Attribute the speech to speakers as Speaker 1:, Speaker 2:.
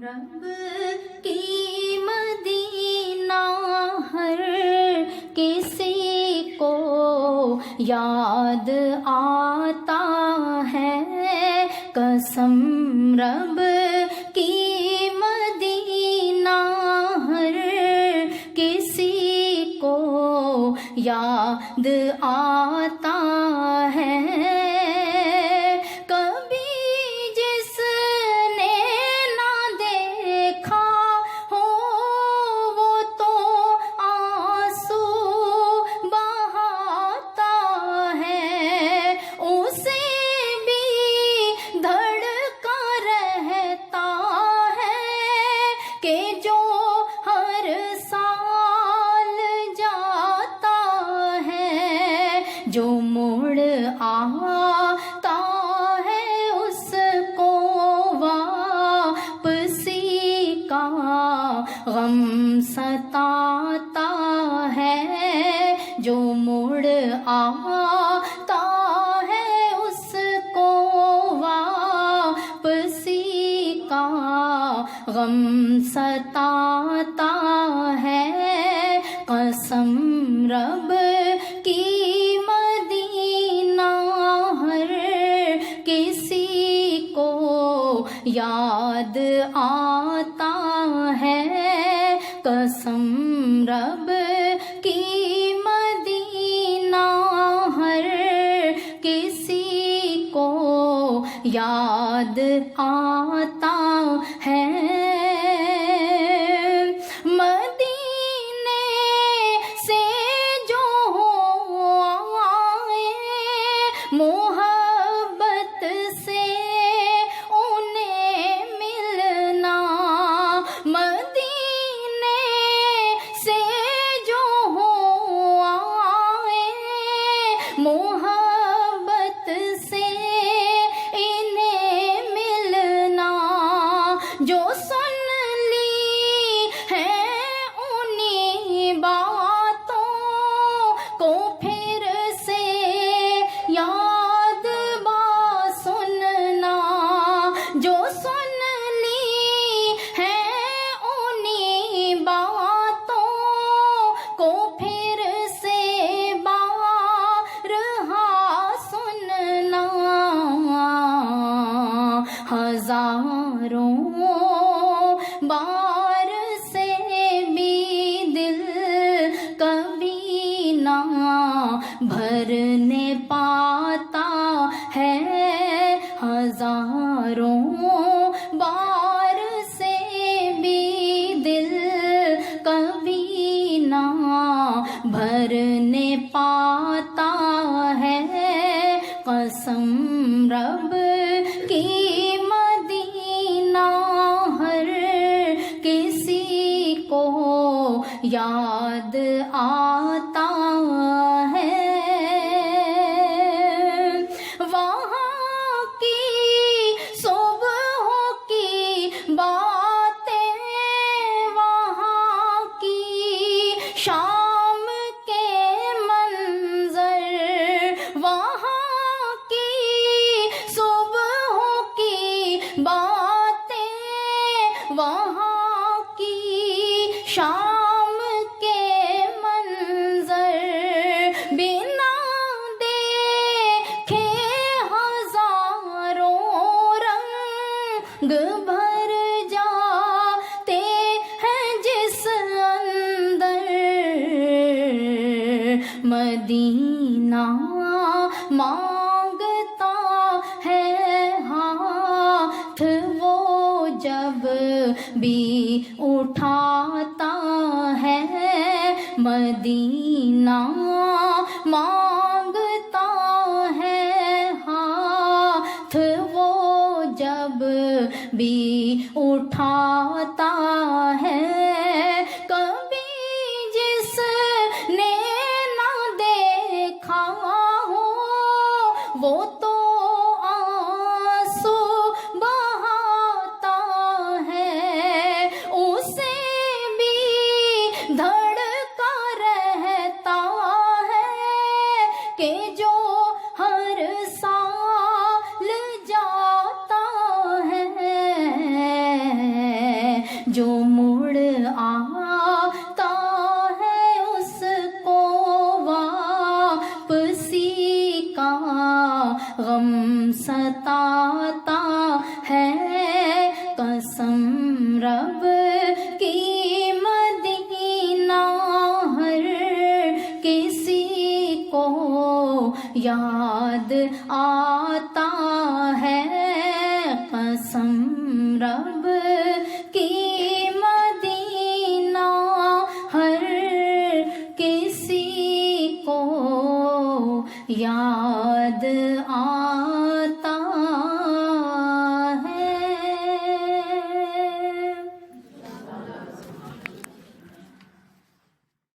Speaker 1: रब की मदीना हर किसी को याद आता है, कसम रब की मदीना हर किसी को याद आता है। जो मोड़ आता है उसको वापसी का गम सताता है, जो मोड़ आता है उसको वापसी का गम सताता है। कसम रब की याद आता है, कसम रब की मदीना हर किसी को याद आता है। मदीने से जो आए मोहब्बत से मोहब्बत से इन्हें मिलना, जो सुन ली है उन्हीं बातों को फिर से याद बा सुनना, जो सुन ली है उन्हीं बातों को फिर से हजारों बार से भी दिल कभी ना भरने पाता है, हजारों बार से भी दिल कभी ना भरने पाता है। कसम रब की हर किसी को याद आता है। वहाँ की सुबहों की बातें, वहाँ की शाम के मंजर, वहाँ की सुबहों की बातें, वहाँ की शाम के मंजर, बिना देखे हजारों रंग भर जाते हैं जिस अंदर। मदीना मांगता है हाथ वो जब भी उठाता है, मदीना मांगता है हाथ वो जब भी उठाता है। कभी जिसने ना देखा हो वो तो ستاتا ہے، قسم رب کی مدینہ ہر کسی کو یاد آتا ہے، قسم رب کی مدینہ ہر کسی کو یاد آتا